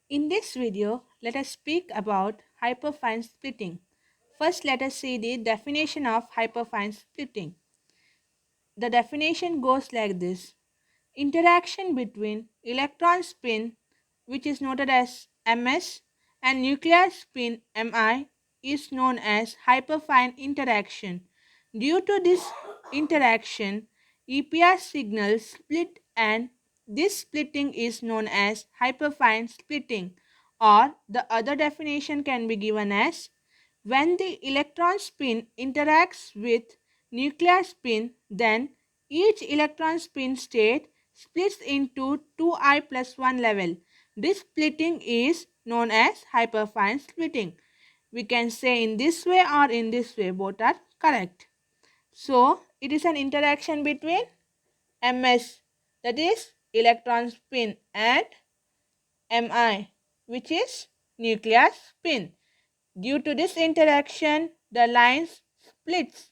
In this video, let us speak about hyperfine splitting. First, let us see the definition of hyperfine splitting. The definition goes like this. Interaction between electron spin, which is noted as ms, and nuclear spin mi is known as hyperfine interaction. Due to this interaction, EPR signals split, and this splitting is known as hyperfine splitting, or the other definition can be given as when the electron spin interacts with nuclear spin, then each electron spin state splits into 2i plus 1 level. This splitting is known as hyperfine splitting. We can say in this way or in this way, both are correct. So, it is an interaction between ms, that is electron spin, and mi, which is nuclear spin. Due to this interaction, the lines splits.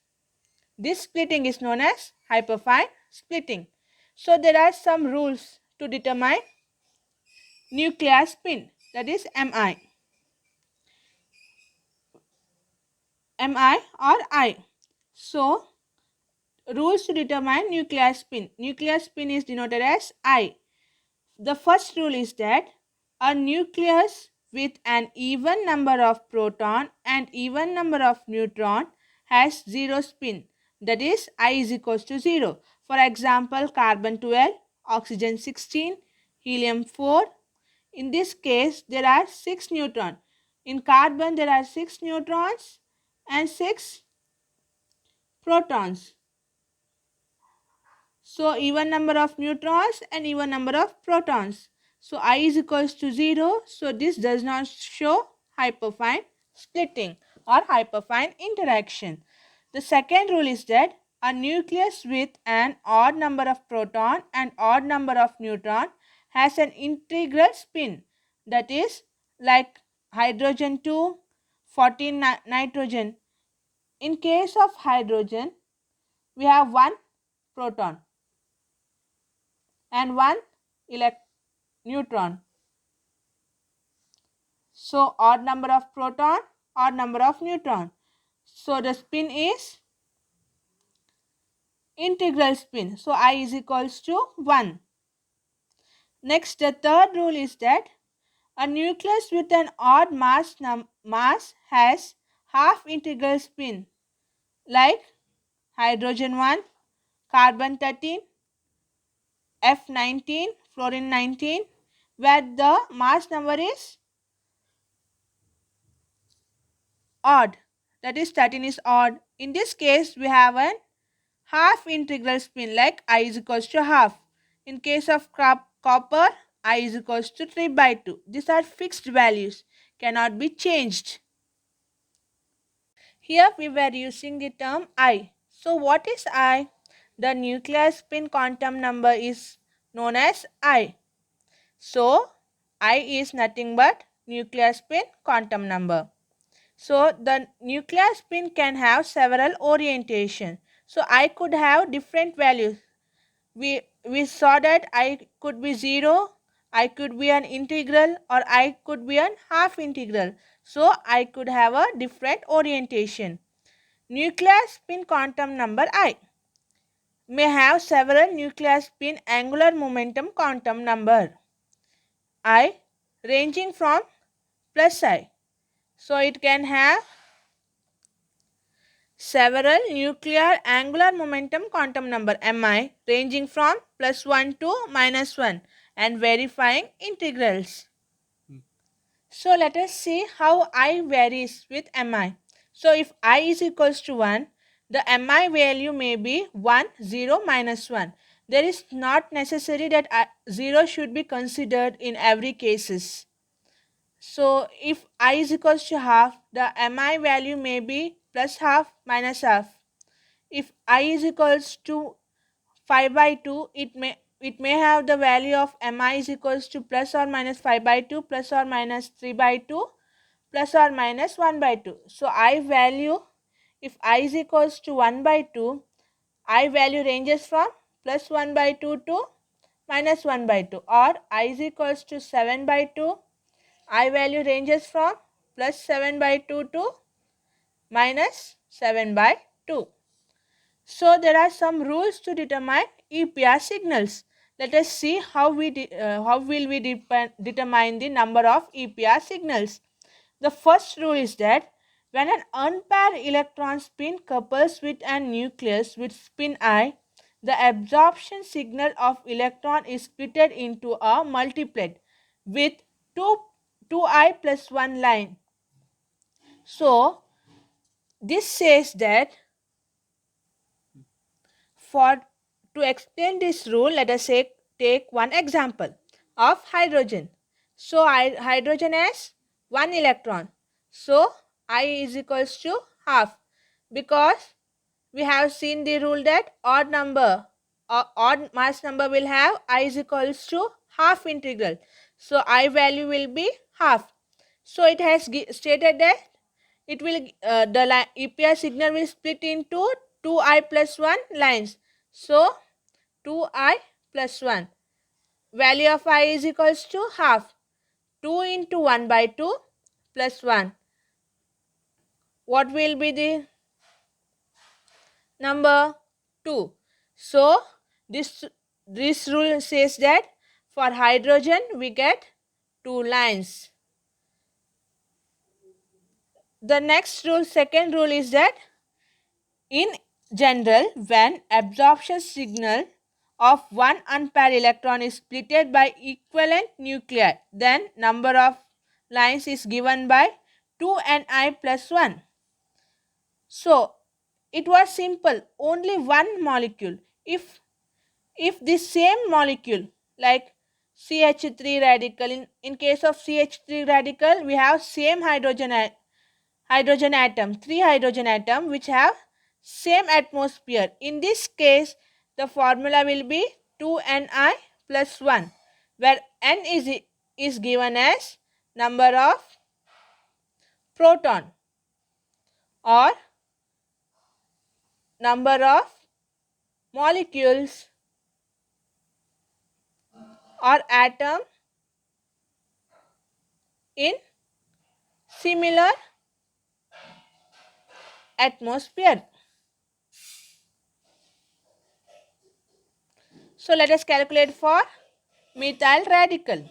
This splitting is known as hyperfine splitting. So there are some rules to determine nuclear spin, that is Mi. Mi or I. So rules to determine nuclear spin. Nuclear spin is denoted as I. The first rule is that a nucleus with an even number of proton and even number of neutron has zero spin, that is I is equals to 0. For example, carbon 12, oxygen 16, helium 4. In this case, there are 6 neutrons. In carbon, there are 6 neutrons and 6 protons. So even number of neutrons and even number of protons. So I is equals to 0. So this does not show hyperfine splitting or hyperfine interaction. The second rule is that a nucleus with an odd number of proton and odd number of neutron has an integral spin, that is like hydrogen 2, 14 nitrogen. In case of hydrogen, we have one proton and one neutron. So odd number of proton, odd number of neutron. So the spin is integral spin. So I is equals to 1. Next, the third rule is that a nucleus with an odd mass has half integral spin, like hydrogen 1, carbon 13, F19, fluorine 19, where the mass number is odd, that is 13 is odd. In this case, we have an half integral spin, like I is equals to half. In case of copper, I is equals to 3 by 2. These are fixed values, cannot be changed. Here we were using the term I. So what is I? The nuclear spin quantum number is known as I. So I is nothing but nuclear spin quantum number. So the nuclear spin can have several orientation. So I could have different values. We saw that I could be 0, I could be an integral, or I could be an half integral. So I could have a different orientation. Nuclear spin quantum number I may have several nuclear spin angular momentum quantum number I ranging from plus I. So it can have several nuclear angular momentum quantum number Mi ranging from +1 to -1 and verifying integrals. So let us see how I varies with Mi. So if I is equals to 1, the Mi value may be 1, 0, -1. There is not necessary that 0 should be considered in every cases. So if I is equals to half, the Mi value may be plus half minus half. If I is equals to 5 by 2, it may have the value of Mi is equals to plus or minus 5 by 2, plus or minus 3 by 2, plus or minus 1 by 2. So I value, if I is equals to 1 by 2, I value ranges from plus 1 by 2 to minus 1 by 2, or I is equals to 7 by 2, I value ranges from plus 7 by 2 to minus 7 by 2. So there are some rules to determine EPR signals. Let us see how will we determine the number of EPR signals. The first rule is that when an unpaired electron spin couples with a nucleus with spin I, the absorption signal of electron is splitted into a multiplet with 2I plus 1 line. So this says that for to explain this rule, let us say take one example of hydrogen. So hydrogen has 1 electron. So I is equals to half, because we have seen the rule that odd number or odd mass number will have I is equals to half integral. So I value will be half. So it has stated that it will the EPR signal will split into 2I plus 1 lines. So 2I plus 1. Value of I is equals to half. 2 into 1 by 2 plus 1. What will be the number? 2. So this rule says that for hydrogen we get 2 lines. The next rule, second rule, is that in general, when absorption signal of one unpaired electron is splitted by equivalent nuclei, then number of lines is given by 2Ni plus 1. So it was simple, only one molecule. If this same molecule like CH3 radical, in case of CH3 radical we have same hydrogen atom, 3 hydrogen atom which have same atmosphere. In this case the formula will be 2Ni plus 1, where N is given as number of proton or number of molecules or atom in similar atmosphere. So let us calculate for methyl radical.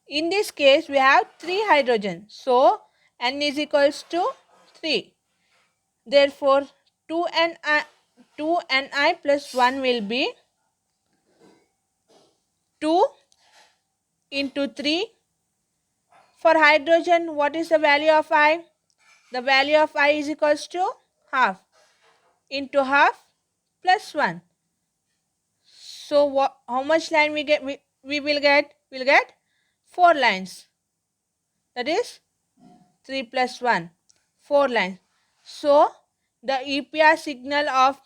In this case we have 3 hydrogen, so N is equals to 3. Therefore 2Ni plus 1 will be 2 into 3. For hydrogen, what is the value of I? The value of I is equals to half into half plus 1. So how much line we get? We will get? We'll get 4 lines. That is 3 plus 1, 4 lines. So the EPR signal of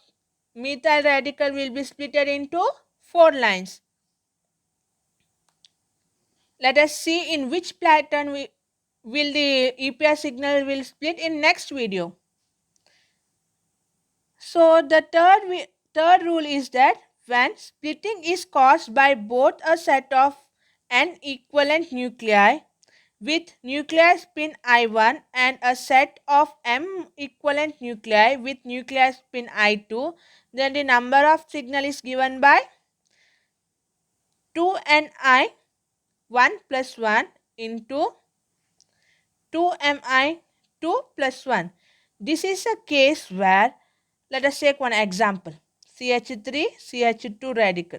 methyl radical will be split into 4 lines. Let us see in which pattern will the EPR signal will split in next video. So the third rule is that when splitting is caused by both a set of n equivalent nuclei with nuclear spin I1 and a set of m equivalent nuclei with nuclear spin I2, then the number of signal is given by 2Ni 1 plus 1 into 2Mi 2 plus 1. This is a case where, let us take one example, CH3 CH2 radical,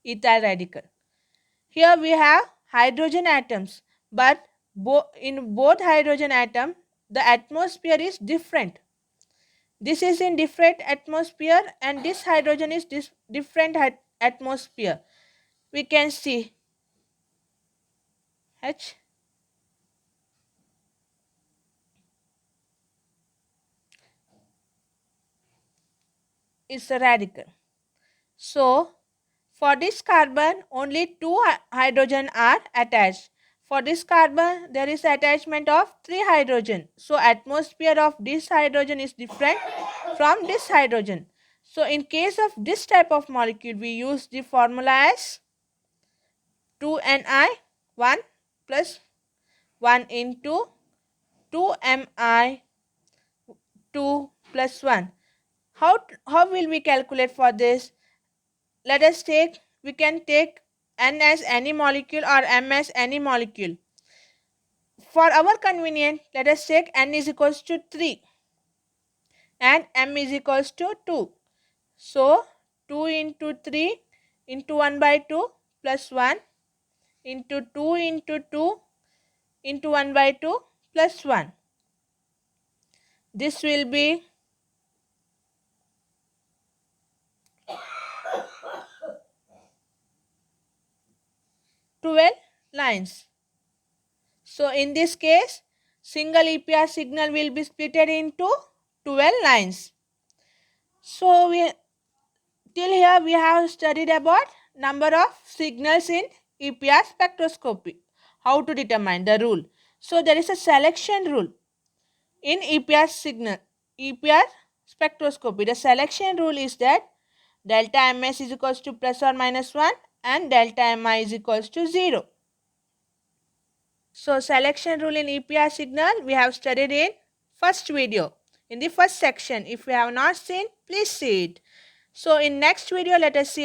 ethyl radical. Here we have hydrogen atoms, but in both hydrogen atom the atmosphere is different. This is in different atmosphere and this hydrogen is different atmosphere. We can see H is a radical. So for this carbon only 2 hydrogen are attached. For this carbon there is attachment of 3 hydrogen. So atmosphere of this hydrogen is different from this hydrogen. So in case of this type of molecule we use the formula as 2Ni 1 plus 1 into 2mi 2 plus 1. How will we calculate for this? Let us take, we can take n as any molecule or m as any molecule. For our convenience, let us take n is equals to 3 and m is equals to 2. So 2 into 3 into 1 by 2 plus 1 into 2 into 2 into 1 by 2 plus 1. This will be 12 lines. So in this case, single EPR signal will be split into 12 lines. So till here we have studied about number of signals in EPR spectroscopy. How to determine the rule. So there is a selection rule in EPR spectroscopy. The selection rule is that delta ms is equals to plus or minus 1 and delta mi is equals to 0. So selection rule in EPR signal we have studied in first video, in the first section. If you have not seen, please see it. So in next video, let us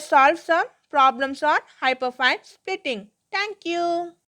solve some problems on hyperfine splitting. Thank you.